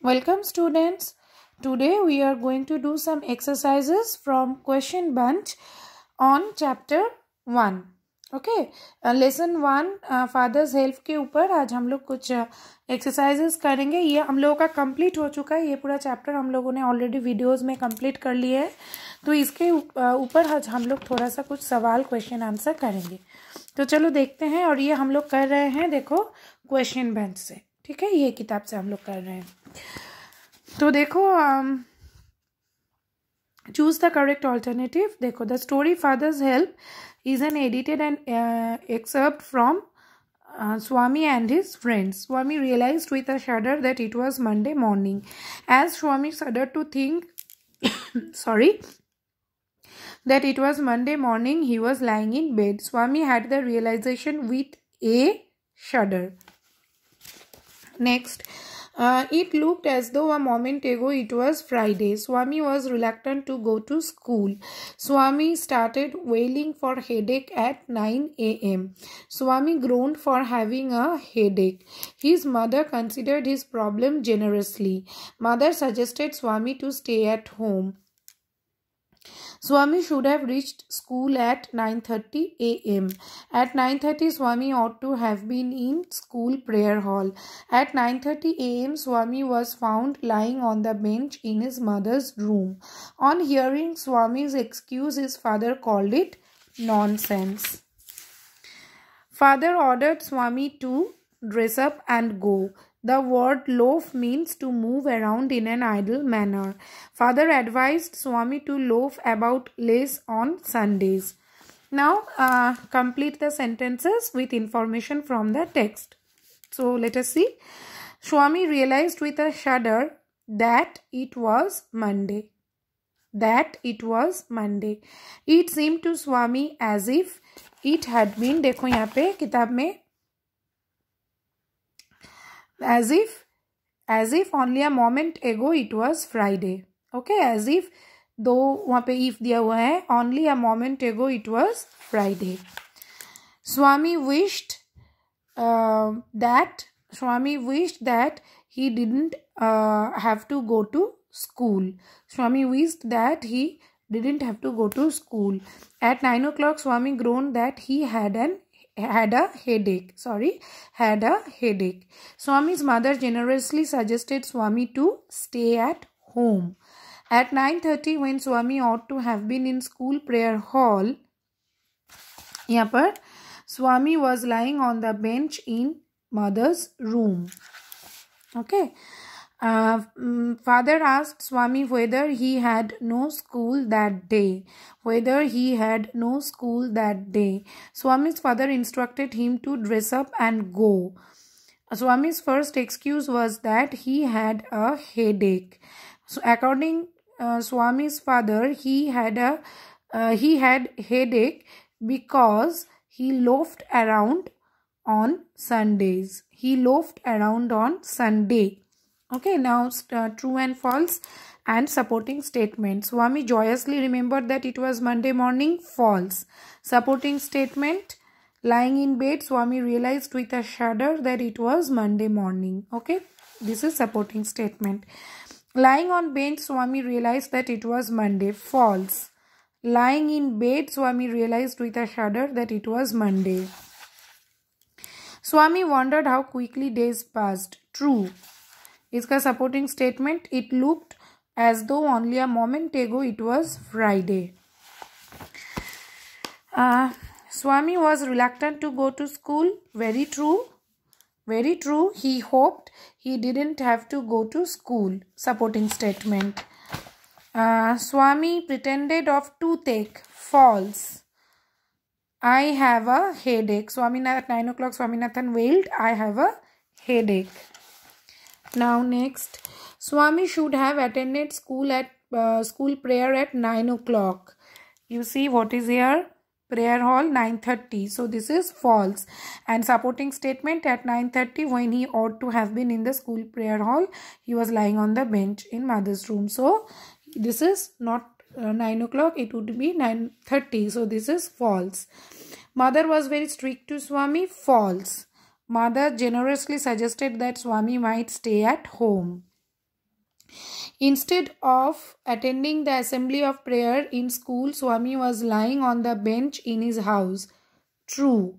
Welcome students. Today we are going to do some exercises from question bunch on chapter 1. Okay. Lesson 1 fathers help के ऊपर आज हम लोग कुछ exercises करेंगे. ये हम लोगों का कंप्लीट हो चुका है. ये पूरा चैप्टर हम लोगों ने ऑलरेडी वीडियोस में कंप्लीट कर लिए है. तो इसके ऊपर आज हम लोग थोड़ा सा कुछ सवाल क्वेश्चन आंसर करेंगे. तो चलो देखते हैं. और ये हम लोग कर रहे हैं देखो क्वेश्चन बैंक से. ठीक है, ये किताब से हम लोग कर रहे हैं. तो देखो चूज द करेक्ट ऑल्टरनेटिव. देखो the story fathers help is an edited and excerpt from Swami and his friends. Swami realized with a shudder that it was Monday morning. As Swami shuddered to think that it was Monday morning, he was lying in bed. Swami had the realization with a shudder. Next, it looked as though a moment ago it was Friday. Swami was reluctant to go to school. Swami started wailing for headache at 9 a.m. Swami groaned for having a headache. His mother considered his problem generously. Mother suggested Swami to stay at home. Swami should have reached school at 9:30 a.m. At 9:30, Swami ought to have been in school prayer hall. At 9:30 a.m., Swami was found lying on the bench in his mother's room. On hearing Swami's excuse, his father called it nonsense. Father ordered Swami to dress up and go. The word loaf means to move around in an idle manner. Father advised Swami to loaf about less on Sundays. Now complete the sentences with information from the text. So let us see. Swami realized with a shudder that it was Monday. It seemed to Swami as if it had been, देखो यहाँ पे किताब में as if only a moment ago it was Friday. Okay, as if दो वहाँ पे if दिया हुआ है, only a moment ago it was Friday. Swami wished that he didn't have to go to school. Swami wished that he didn't have to go to school. At 9 o'clock, Swami groaned that he had a headache. Swami's mother generously suggested Swami to stay at home. At 9:30, when Swami ought to have been in school prayer hall, यहाँ पर Swami was lying on the bench in mother's room. Okay. Father asked Swami whether he had no school that day. Swami's father instructed him to dress up and go. Swami's first excuse was that he had a headache. So according Swami's father, he had headache because he loafed around on Sundays. Okay, now true and false and supporting statement. Swami joyously remembered that it was Monday morning. False. Supporting statement. Lying in bed, Swami realized with a shudder that it was Monday morning. Okay, this is supporting statement. Lying on bench, Swami realized that it was Monday. False. Lying in bed, Swami realized with a shudder that it was Monday. Swami wondered how quickly days passed. True. इसका supporting statement. It looked as though only a moment ago it was Friday. Swami was reluctant to go to school. Very true. He hoped he didn't have to go to school. Supporting statement. Swami pretended of toothache. False. I have a headache. At 9 o'clock, Swaminathan wailed, I have a headache. Now next, Swami should have attended school prayer at 9 o'clock. You see what is here? Prayer hall 9:30. So this is false. And supporting statement, at 9:30 when he ought to have been in the school prayer hall, he was lying on the bench in mother's room. So this is not 9 o'clock, it would be 9:30. So this is false. Mother was very strict to Swami. False. Mother generously suggested that Swami might stay at home. Instead of attending the assembly of prayer in school, Swami was lying on the bench in his house. True.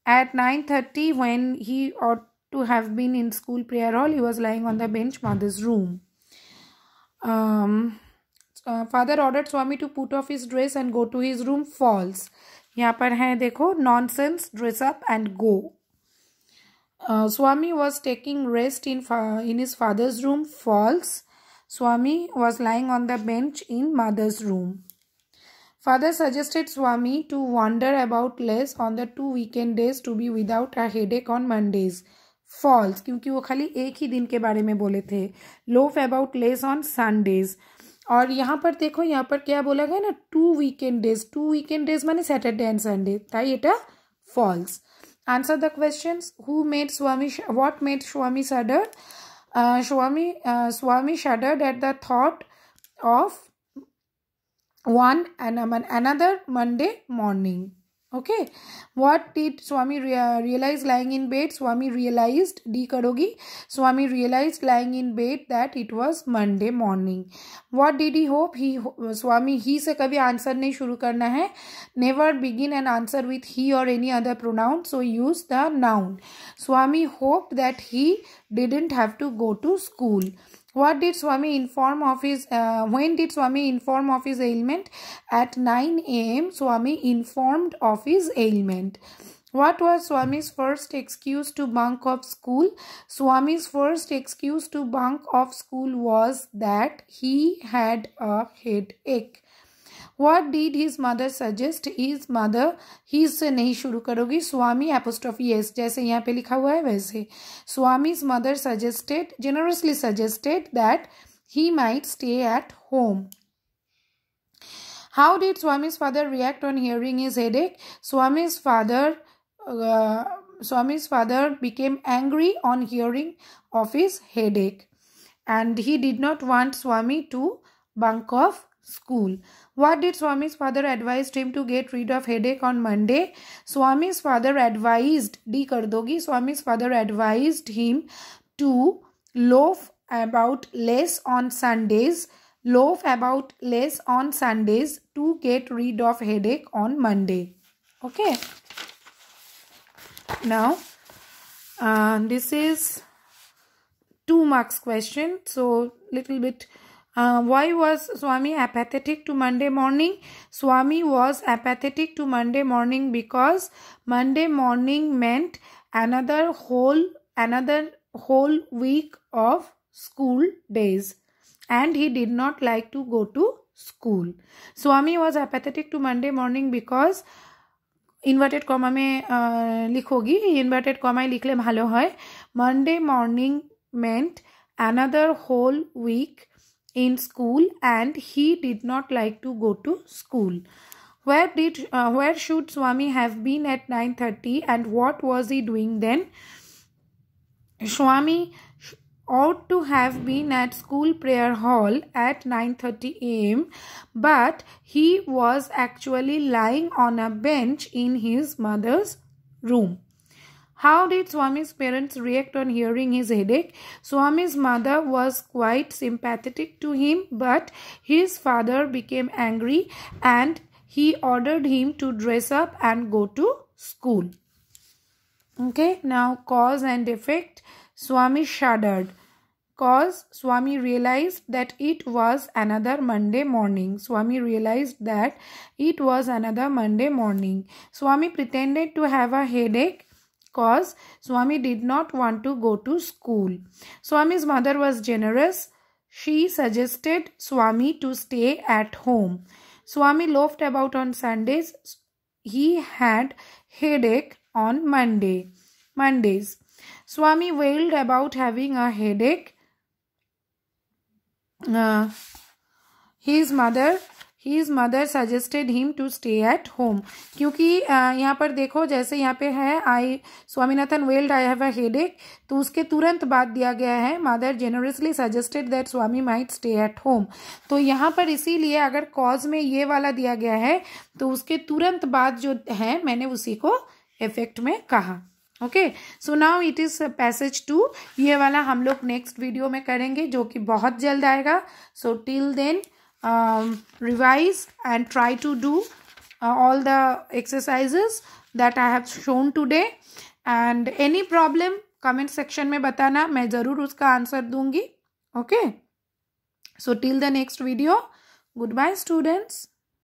At 9:30, when he ought to have been in school prayer hall, he was lying on the bench, mother's room. Father ordered Swami to put off his dress and go to his room. False. यहाँ पर है देखो, nonsense, dress up and go. Swami was taking rest in his father's room. False. Swami was lying on the bench in mother's room. Father suggested Swami to wander about less on the 2 weekend days to be without a headache on Mondays. False, क्योंकि वो खाली एक ही दिन के बारे में बोले थे. Loaf about less on Sundays. और यहाँ पर देखो, यहाँ पर क्या बोला गया ना, 2 weekend days. 2 weekend days माने Saturday and Sunday. ताई एटा false. Answer the questions. Who made Swami? What made Swami shudder? Swami shuddered at the thought of another Monday morning. Okay. What did Swami realize lying in bed? Swami realized, D karogi. Swami realized lying in bed that it was Monday morning. What did he hope? Swami he से कभी answer नहीं शुरू करना है. Never begin an answer with he or any other pronoun. So use the noun. Swami hoped that he didn't have to go to school. What did Swami inform of his, when did Swami inform of his ailment? At 9 a.m. Swami informed of his ailment. What was Swami's first excuse to bunk off school? Swami's first excuse to bunk off school was that he had a headache. What did his mother suggest? His mother, his से नहीं शुरू करोगी, Swami apostrophe s, जैसे यहाँ पे लिखा हुआ है वैसे. Swami's mother suggested, generously suggested that he might stay at home. How did Swami's father react on hearing his headache? Swami's father became angry on hearing of his headache, and he did not want Swami to bunk off school. What did Swami's father advised him to get rid of headache on Monday? Swami's father advised, D kar dogi, Swami's father advised him to loaf about less on Sundays. Loaf about less on Sundays to get rid of headache on Monday. Okay. Now, this is 2 marks question. So, little bit. Why was Swami apathetic to Monday morning? Swami was apathetic to Monday morning because Monday morning meant another whole week of school days, and he did not like to go to school. Swami was apathetic to Monday morning because inverted comma में लिखोगी, inverted comma लिखले भालो है. Monday morning meant another whole week in school, and he did not like to go to school. Where should Swami have been at 9:30, and what was he doing then? Swami ought to have been at school prayer hall at 9:30 a.m. but he was actually lying on a bench in his mother's room. How did Swami's parents react on hearing his headache? Swami's mother was quite sympathetic to him, but his father became angry and he ordered him to dress up and go to school. Okay, now cause and effect. Swami shuddered. Cause, Swami realized that it was another Monday morning. Swami realized that it was another Monday morning. Swami pretended to have a headache. Cause, Swami did not want to go to school. Swami's mother was generous. She suggested Swami to stay at home. Swami loafed about on Sundays. He had headache on Mondays. Swami wailed about having a headache. His mother suggested him to stay at home. क्योंकि यहाँ पर देखो, जैसे यहाँ पे है Swaminathan wailed I have a headache, तो उसके तुरंत बाद दिया गया है mother generously suggested that Swami might stay at home. तो यहाँ पर इसीलिए अगर cause में ये वाला दिया गया है तो उसके तुरंत बाद जो है मैंने उसी को effect में कहा. Okay, so now it is passage 2. ये वाला हम लोग नेक्स्ट वीडियो में करेंगे जो कि बहुत जल्द आएगा. So till then revise and try to do all the exercises that I have shown today. And any problem comment section में बताना, मैं ज़रूर उसका आंसर दूंगी. Okay, so till the next video, goodbye students.